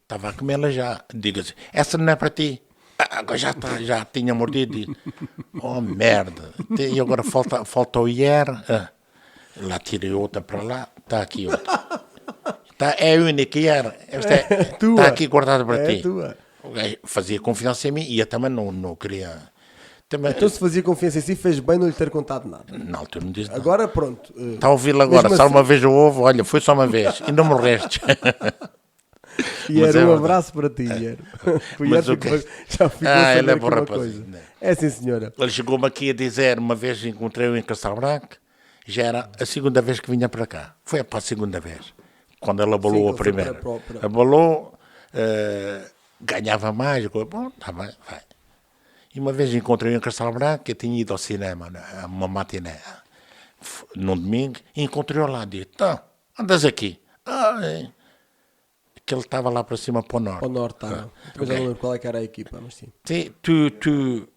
estava a comê-la já. Digo assim, essa não é para ti. Agora já está, já tinha mordido. Digo, oh merda. E agora falta o IR. Lá tirei outra para lá, está aqui outra. É a única IR. Esta tua. está aqui guardada para É ti. tua. O gajo fazia confiança em mim e eu também não queria. Também, Então, se fazia confiança em si, fez bem não lhe ter contado nada. na altura não disse nada. Agora, pronto. Está a ouvi-lo agora, Mesmo só assim- uma vez o ovo, olha, foi só uma vez, ainda me restes. E Mas era é um verdade. abraço para ti, Ier. O Ier Mas o ficou- que- já ficou a Ah, saber ele é aqui bom uma rapazinho, coisa. né? É sim, senhora. Ele chegou-me aqui a dizer, uma vez encontrei-o em Castelo Branco, já era a segunda vez que vinha para cá. Foi para a segunda vez, quando ele abalou Sim, a ele foi primeira. para- Abalou, ganhava mais, bom, está bem, vai. E uma vez encontrei-o em Castelo Branco, eu tinha ido ao cinema, a uma matiné, num domingo, e encontrei-o lá, disse, então, andas aqui. Que ele estava lá para cima, para o norte. Ao norte, tá. Depois já não lembro qual é que era a equipa, mas sim. Sim, tu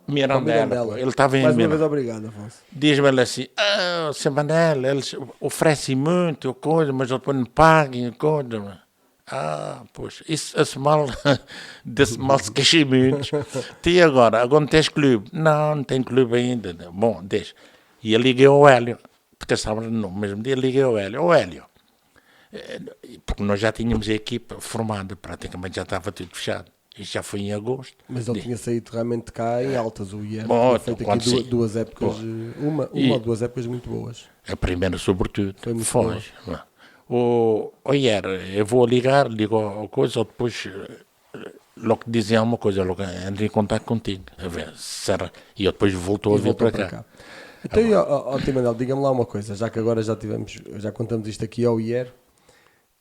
Mirandela, Mirandela. ele estava em Mais uma vez, Mirandela. obrigado, Afonso. Diz-me ele assim, Sr. Manel, eles oferecem muito coisa, mas eu depois não paguem coisa. Pois, isso, desse mal se queixei muito. E agora não tens clube? Não tem clube ainda. Bom, deixa. E eu liguei ao Hélio, porque estava no mesmo dia, liguei ao Hélio. Porque nós já tínhamos a equipa formada, praticamente já estava tudo fechado. Isto já foi em agosto. Mas ele tinha saído realmente cá em altas, o IER. Bom, Tinha feito então, aqui duas épocas, uma ou duas épocas muito boas. A primeira, sobretudo, Foi muito foi. IER, eu vou ligar, ligo a coisa, ou depois logo dizem alguma coisa, logo entro em contato contigo, a ver se era. E eu depois voltou a vir para cá. Então, Timanel, diga-me lá uma coisa, já que agora já contamos isto aqui ao IER.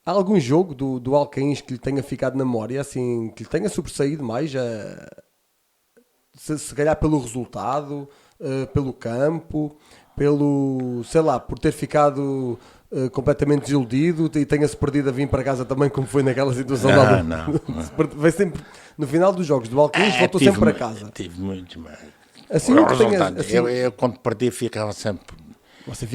Há algum jogo do Alcaíns que lhe tenha ficado na memória, assim, que lhe tenha sobressaído mais, se calhar pelo resultado, pelo campo, sei lá, por ter ficado completamente desiludido e tenha-se perdido a vir para casa também, como foi naquela situação lá não. Vai sempre, no final dos jogos do Alcaíns, voltou sempre para casa. Tive muito, mas... Assim, eu quando perdi ficava sempre... Você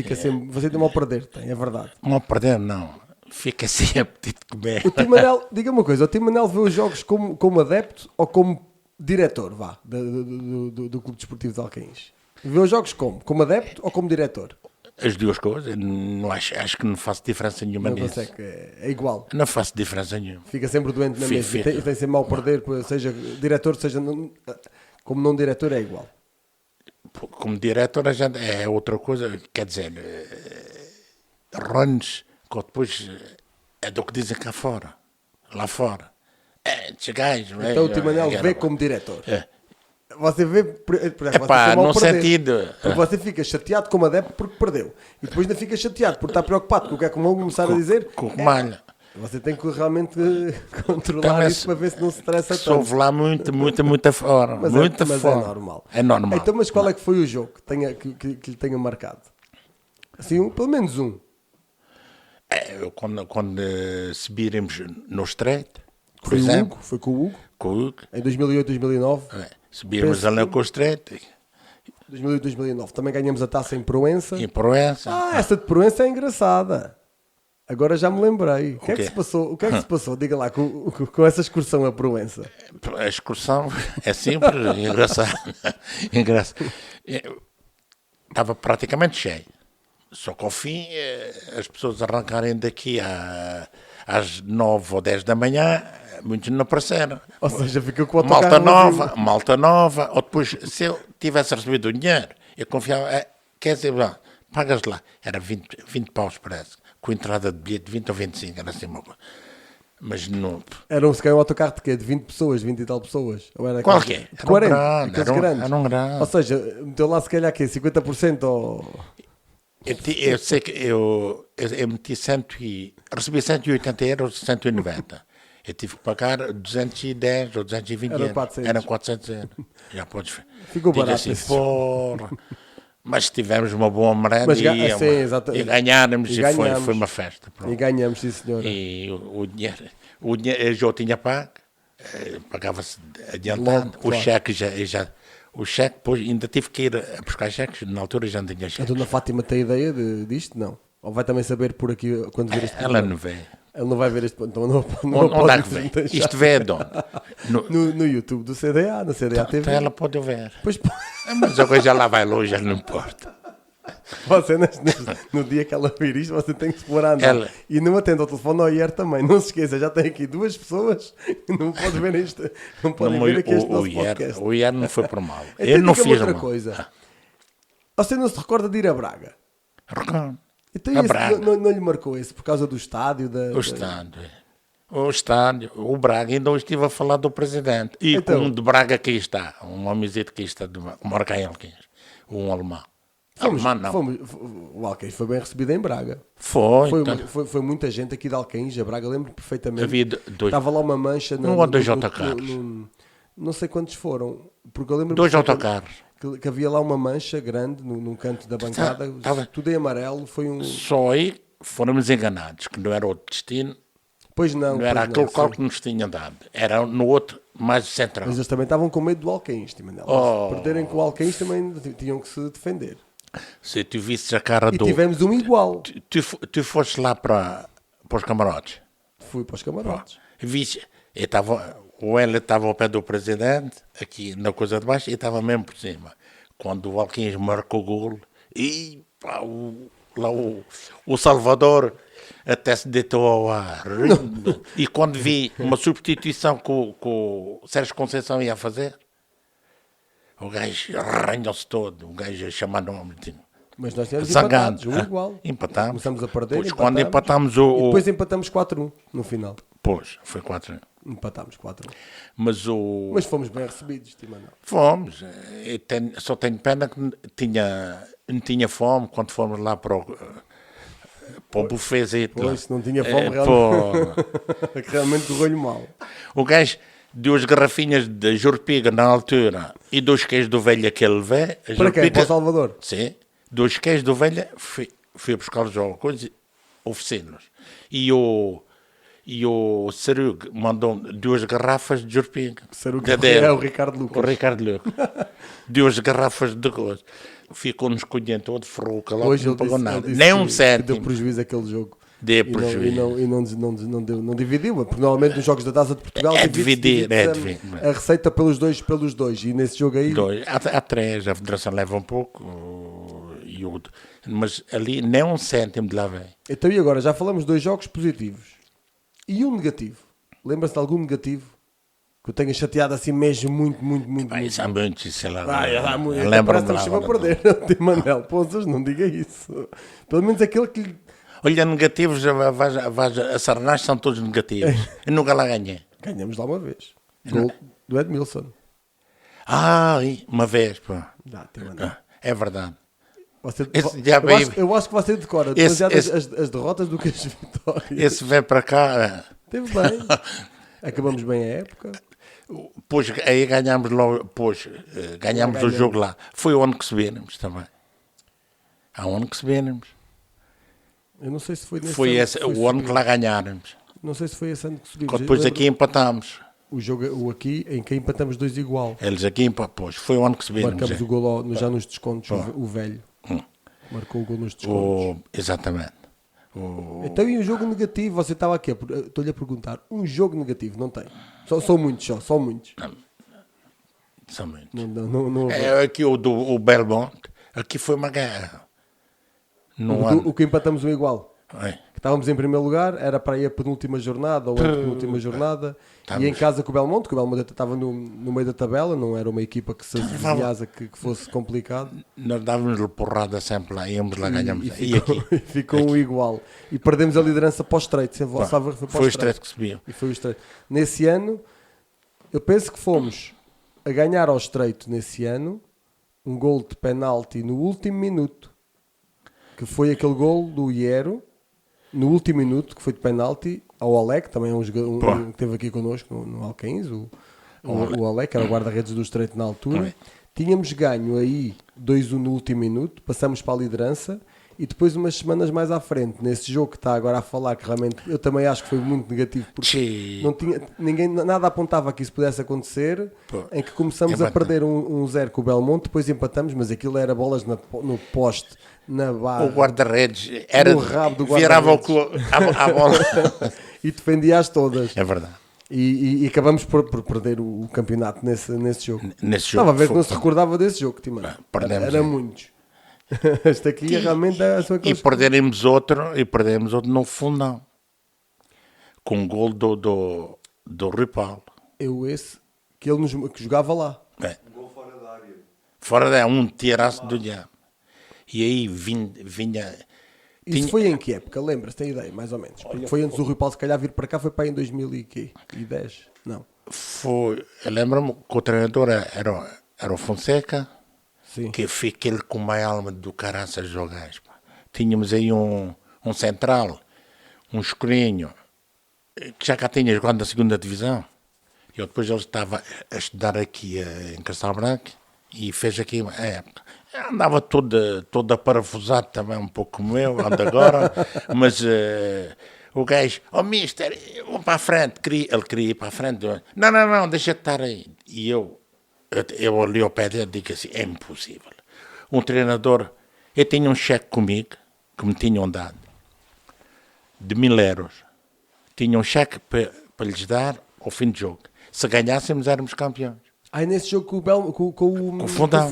tem mal a perder, é verdade. Mal a perder, não. Fica sem apetite de comer. O Timanel, diga-me uma coisa, o Timanel vê os jogos como adepto ou como diretor, do Clube Desportivo de Alcaíns? Vê os jogos como? Como adepto ou como diretor? As duas coisas, não acho que não faço diferença nenhuma nisso. É igual. Não faço diferença nenhuma. Fica sempre doente na mesa e tem sempre mal a perder, seja diretor, seja como não diretor, é igual. Como diretor é outra coisa, quer dizer, runs... que depois é do que dizem cá fora, lá fora. Então o Timanel vê como diretor. Você vê, por exemplo, no sentido. Você fica chateado como adepto porque perdeu. E depois ainda fica chateado por estar preocupado com o que é que vão começar a dizer. Você tem que realmente controlar isso para ver se não se estressa tanto. Soube lá muita fora. Mas é normal. É normal. Então, mas qual é que foi o jogo que lhe tenha marcado? Assim, pelo menos um. Quando subiremos no Estreito, por exemplo. Foi com o Hugo? Com o Hugo. Em 2008, 2009. Subirmos ali com o Estreito. 2008, 2009. Também ganhamos a taça em Proença. Essa de Proença é engraçada. Agora já me lembrei. O que é que se passou? Diga lá, com essa excursão a Proença. A excursão é simples, engraçado. Estava praticamente cheio. Só que ao fim, as pessoas arrancarem daqui às 9 ou 10 da manhã, muitos não apareceram. Ou seja, fica com o autocarro malta nova. Ou depois, se eu tivesse recebido o dinheiro, eu confiava, quer dizer, pagas lá. Era 20 paus, parece. Com entrada de bilhete, 20 ou 25, era assim uma coisa. Mas não... Era se calhar um autocarro de quê? De 20 pessoas, 20 e tal pessoas? Ou era qual que é? De 40, aqueles grandes. Era um grande. Ou seja, meteu lá se calhar 50% ou... Eu sei que eu meti recebi 180 euros, 190. Eu tive que pagar 210 ou 220 euros. Eram 400 euros. Já podes ver. Ficou barato. Assim, porra. Mas tivemos uma boa merenda e ganhamos e foi uma festa. Pronto. E ganhamos, sim senhor. E o dinheiro eu já tinha pago, pagava-se adiantado. O cheque o cheque, depois ainda tive que ir a buscar cheques, na altura já não tinha cheques. A dona Fátima tem ideia disto? Não? Ou vai também saber por aqui quando ver este Ela não vê. Ela não vai ver este ponto, então não onde é que vê? Isto vê de onde? No YouTube do CDA, na CDA TV. Então ela pode ver. Pois, mas a coisa lá vai longe, ela não importa. Você, no dia que ela vir isto, você tem que se pôr a andar. E não atenda ao telefone ao IER também. Não se esqueça, já tem aqui 2 pessoas que não podem ver isto. Não podem ver aqui este nosso podcast. O IER não foi por mal. Então, eu não fiz outra coisa. Você não se recorda de ir a Braga? Recordo. Então não lhe marcou isso por causa do estádio? O estádio, o Braga, ainda hoje estive a falar do presidente. E então, com um de Braga que está, um homenzito que está, mora cá em Alcaíns, um alemão. O Alcaíns foi bem recebido em Braga. Foi muita gente aqui de Alcaíns, a Braga, lembro perfeitamente. Havia dois. Estava lá uma mancha. Não há 2 autocarros. Não sei quantos foram. Porque eu lembro 2 autocarros. Que havia lá uma mancha grande num canto da bancada. Tudo em amarelo. Foi um... Só aí fomos enganados, que não era outro destino. Pois não. Não era aquele cálculo que nos tinha dado. Era no outro, mais central. Mas eles também estavam com medo do Alcaíns. Perderem com o Alcaíns também tinham que se defender. Se tu visses a cara e tivemos um igual. Tu foste lá para os camarotes? Fui para os camarotes. O Hélio estava ao pé do presidente, aqui na coisa de baixo, e estava mesmo por cima. Quando o Alquins marcou o gol, e pá, o Salvador até se deitou ao ar. E quando vi uma substituição que o Sérgio Conceição ia fazer, o gajo arranhou-se todo, o gajo a chamar nome. Mas nós tínhamos Zangado. empatados, igual. Empatámos. Começamos a perder, Pois, quando empatámos e depois empatámos 4-1 no final. Pois, foi 4. Empatámos 4-1. Mas fomos bem recebidos, Timanel. Fomos. Só tenho pena que não tinha fome quando fomos lá para o buffetzito. Pois, não tinha fome, realmente. Realmente correu-lhe mal. O gajo deu as garrafinhas de Jurpiga na altura e 2 queijos de ovelha que ele vê. Para quem? Para o Salvador? Sim. 2 queijos de ovelha, fui buscar-los ao coisa, ofereci-los. E o Sarugo mandou-me 2 garrafas de Jurpiga. Sarugo é o Ricardo Lucas. O Ricardo Lucas. 2 garrafas de coisa. Ficou-nos colhendo todo, ferrou o calor, não pagou nada. Nem um cêntimo. Deu prejuízo aquele jogo. Deu prejuízo. E não dividiu, porque normalmente nos jogos da Taça de Portugal dividir. A receita pelos dois. E nesse jogo aí... Há 3, a Federação leva um pouco, mas ali nem um cêntimo de lá vem. Então e agora? Já falamos 2 jogos positivos. E um negativo? Lembra-se de algum negativo? Que eu tenha chateado assim mesmo muito. Isso há muitos, sei lá. Lembra-me que estamos a perder. Manel, poças, não diga isso. Pelo menos aquele que... Olha, negativos, a Sarnás são todos negativos. Eu nunca lá ganhei. Ganhamos lá uma vez. Gol do Edmilson. Uma vez, pô. É verdade. Eu acho que você decora as derrotas do que as vitórias. Esse vem para cá. Teve bem. Acabamos bem a época. Pois aí ganhámos logo. Ganhámos o jogo lá. Foi o ano que subimos também. Há um ano que subimos. Eu não sei se foi nesse foi ano. Foi o ano que lá ganháramos. Não sei se foi esse ano que subimos. Depois aqui empatámos. O aqui em que empatamos 2 igual. Eles aqui pois foi o ano que subimos. Marcamos o gol já nos descontos, o velho. Marcou o gol nos descontos. Exatamente. Então e um jogo negativo? Você estava aqui, estou-lhe a perguntar. Um jogo negativo, não tem? São muitos, só muitos. São muitos. Não, aqui o Belmonte, aqui foi uma guerra. O que empatamos um igual. É. Que estávamos em primeiro lugar, era para ir a penúltima jornada ou a penúltima jornada. E em casa com o Belmonte, que o Belmonte estava no meio da tabela, não era uma equipa que se adivinhasse que fosse complicado. Nós dávamos-lhe porrada sempre lá, íamos lá, ganhamos. E ficou um igual. E perdemos a liderança para o Estreito. Foi o Estreito que subiu. E foi o Estreito. Nesse ano, eu penso que fomos a ganhar ao Estreito nesse ano, um gol de penalti no último minuto, que foi aquele gol do Iero, no último minuto, que foi de penalti, ao Olé, que também é um jogador que esteve aqui connosco no Alcaíns, o Olé, que era o guarda-redes do Estreito na altura. Tínhamos ganho aí 2-1 no último minuto, passamos para a liderança, e depois umas semanas mais à frente, nesse jogo que está agora a falar, que realmente eu também acho que foi muito negativo, porque nada apontava que isso pudesse acontecer, em que começamos a perder 1-0 com o Belmonte, depois empatamos, mas aquilo era bolas no poste, na barra. O guarda-redes no rabo do virava a bola e defendia-as todas. É verdade. E acabamos por perder o campeonato nesse jogo. Estava a ver que não se recordava desse jogo, era muitos. Este aqui realmente é a sua coisa. E perdemos outro no fundão, com um gol do Rui Paulo. Que ele que jogava lá. Um gol fora da área. Fora da um tiraço do diabo. E aí vinha. Isso foi em que época? Lembra-se? Tem ideia, mais ou menos? Porque foi antes do Rui Paulo se calhar vir para cá, foi para aí em 2010? Não. Foi. Eu lembro-me que o treinador era o Fonseca. Sim. Que foi aquele com uma alma do caraças jogais. Tínhamos aí um central, um escurinho, que já cá tinha jogado na segunda divisão. E depois ele estava a estudar aqui em Castelo Branco e fez aqui a época. Andava todo aparafusado também, um pouco como eu, ando agora, mas o gajo, mister, vou para a frente, ele queria ir para a frente. Não, deixa de estar aí. E eu olhei ao pé dele e digo assim, é impossível. Um treinador, eu tinha um cheque comigo, que me tinham dado, de 1000 euros. tinha um cheque para lhes dar ao fim do jogo. Se ganhássemos, éramos campeões. Aí nesse jogo com o Fundão.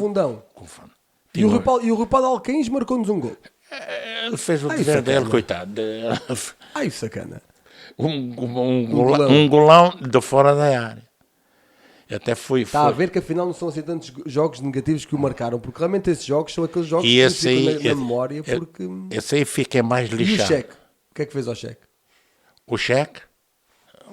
Com o Fundão. E o Rui Paulo Alcaíns marcou-nos um gol. Ele fez o dever dele, coitado. Ai, sacana. Um golão de fora da área. Até foi. Está a ver que afinal não são assim tantos jogos negativos que o marcaram, porque realmente esses jogos são aqueles jogos que ficam na memória. Porque... Esse aí fica mais lixado. E o cheque? O que é que fez ao cheque? O cheque?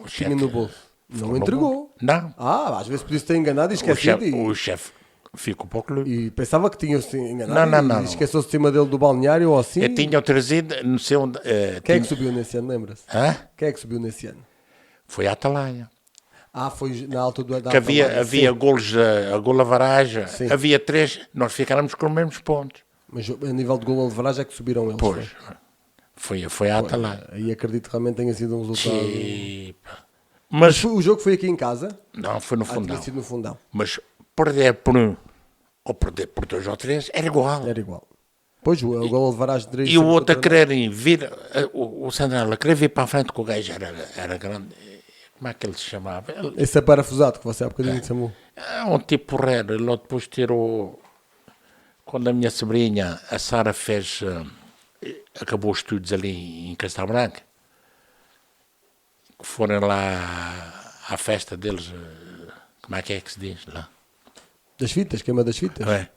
Tinha no bolso. Não entregou. Não. Às vezes podia-se ter enganado e esquecido. O chefe ficou um pouco louco. E pensava que tinha-se enganado. Não. E esqueceu-se de cima dele do balneário ou assim. Eu tinha trazido, não sei onde. Quem é que subiu nesse ano, lembra-se? Hã? Quem é que subiu nesse ano? Foi a Atalaia. Foi na altura da que havia golos, a gol avaragem, havia 3, nós ficáramos com os mesmos pontos. Mas a nível de gol avaragem é que subiram eles. Pois, foi a Atalaia. E acredito que realmente tenha sido um resultado. Mas o jogo foi aqui em casa? Não, foi no Fundão. Tinha sido no Fundão. Mas perder por 1 ou perder por 2 ou 3 era igual. Era igual. Pois, o gol avaragem de direito. E o outro a quererem vir, o Sandrão a querer vir para a frente, que o gajo era grande. Como é que ele se chamava? Esse é parafusado que você há bocadinho chamou. É um tipo porreiro. Ele depois tirou. Quando a minha sobrinha, a Sara, fez. Acabou os estudos ali em Castelo Branco. Foram lá à festa deles. Como é que se diz lá? Das fitas, queima das fitas. É.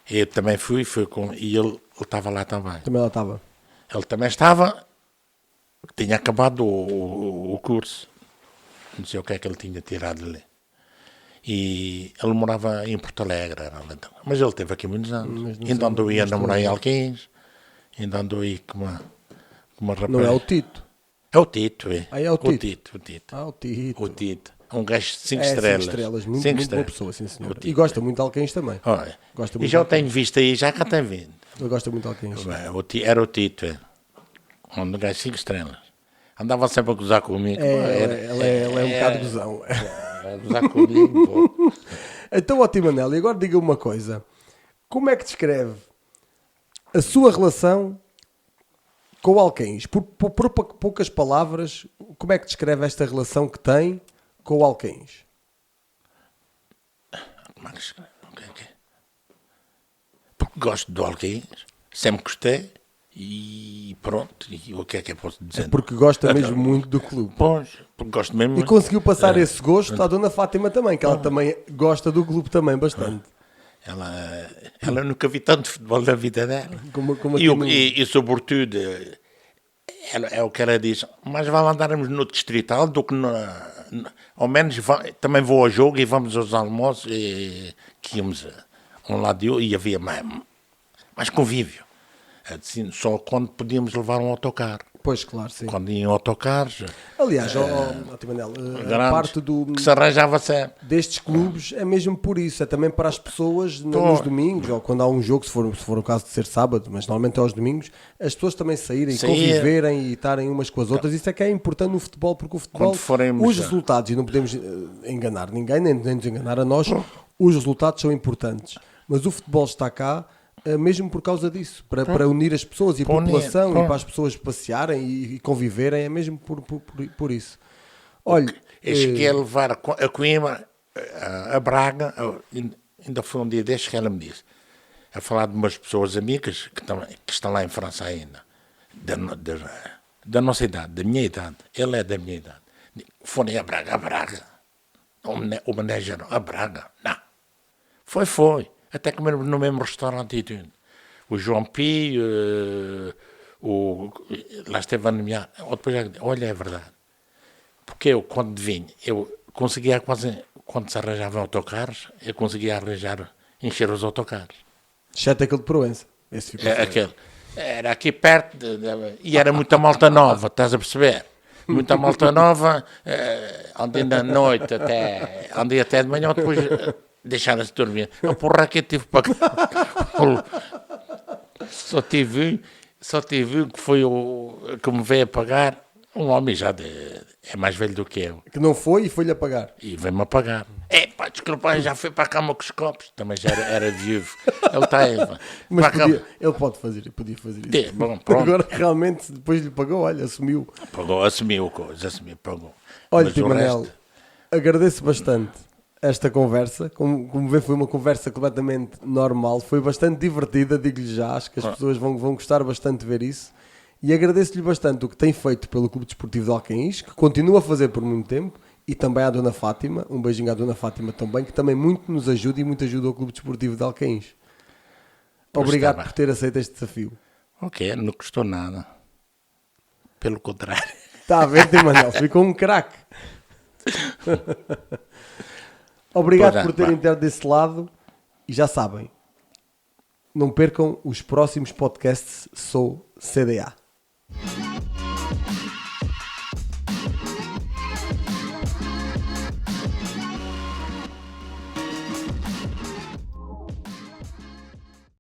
Eu também fui com. E ele estava lá também. Também lá estava. Ele também estava. Tinha acabado o curso. Não sei o que é que ele tinha tirado ali. E ele morava em Porto Alegre. Mas ele esteve aqui muitos anos. Ainda andou a namorar em Alquins. Ainda andou aí com uma rapaz. Não é o Tito? É o Tito, é. É o Tito. O Tito. O Tito. Um gajo de 5 estrelas. 5 estrelas. Muito boa pessoa, sim senhor. E gosta muito de Alquins também. E já o tenho visto aí, já cá tem vindo. Eu gosto muito de Alquins. Era o Tito, é. Um gajo 5 estrelas. Andava sempre a gozar comigo. Ele é um bocado gozão. A gozar comigo, pô. Então, Timanel, e agora diga uma coisa. Como é que descreve a sua relação com o Alquins? Por poucas palavras, como é que descreve esta relação que tem com o Alquins? Como é que descreve? Porque gosto do Alquins. Sempre gostei. E pronto, e o que é posso dizer? É porque gosta mesmo muito do clube. Pois, porque gosto mesmo. E conseguiu passar esse gosto à Dona Fátima também, que ela também gosta do clube também bastante. Ela nunca vi tanto futebol da vida dela. E sobretudo, é o que ela diz, mas vale andarmos no distrital do que ao menos também vou ao jogo e vamos aos almoços que íamos a um lado e havia mais convívio. Assim, só quando podíamos levar um autocarro. Pois, claro, sim. Quando iam autocarros. Aliás, Timanel, a parte que se arranjava sempre. Destes clubes é mesmo por isso. É também para as pessoas nos domingos, ou quando há um jogo, se for o caso de ser sábado, mas normalmente é aos domingos, as pessoas também saírem, conviverem e estarem umas com as outras. Isso é que é importante no futebol, porque o futebol, os resultados, e não podemos enganar ninguém, nem nos enganar a nós, os resultados são importantes. Mas o futebol está cá mesmo por causa disso, para unir as pessoas e a população e para as pessoas passearem e conviverem, é mesmo por isso. Olha, cheguei a levar a Coimbra, a Braga, ainda foi um dia destes que ela me disse, a falar de umas pessoas amigas que estão lá em França ainda, da nossa idade, da minha idade, ele é da minha idade, foram a Braga, o manejo a Braga, não, foi. Até comemos no mesmo restaurante e tudo. O João Pio, lá esteve a nomear. Olha, é verdade. Porque eu, quando vinha, eu conseguia quase, quando se arranjavam autocarros, eu conseguia encher os autocarros. Exceto aquele de Proença. Era aqui perto, e era muita malta nova, estás a perceber? Muita malta nova, andei na noite andei até de manhã, depois... deixaram-se dormir. A porra que eu tive para só tive que foi que me veio a pagar um homem já é mais velho do que eu. Que não foi e foi-lhe a pagar. E veio-me a pagar. Pá, desculpa, já foi para a cama com os copos. Também já era viúvo. Ele está aí, pá. Mas Para a cama. ele podia fazer isso. Bom, pronto. Agora realmente, depois lhe pagou, olha, assumiu. Pagou, assumiu coisa, pagou. Olha, Mas Tim o Manel, resto, agradeço bastante esta conversa. Como vê, foi uma conversa completamente normal. Foi bastante divertida, digo-lhe já. Acho que as pessoas vão gostar bastante de ver isso. E agradeço-lhe bastante o que tem feito pelo Clube Desportivo de Alcaíns, que continua a fazer por muito tempo, e também à Dona Fátima. Um beijinho à Dona Fátima também, que também muito nos ajuda e muito ajuda ao Clube Desportivo de Alcaíns. Obrigado por ter aceito este desafio. ok, não custou nada. Pelo contrário. Está a ver, Tim Manel? Ficou um craque. Obrigado por terem estado desse lado. E já sabem, não percam os próximos podcasts. Sou CDA.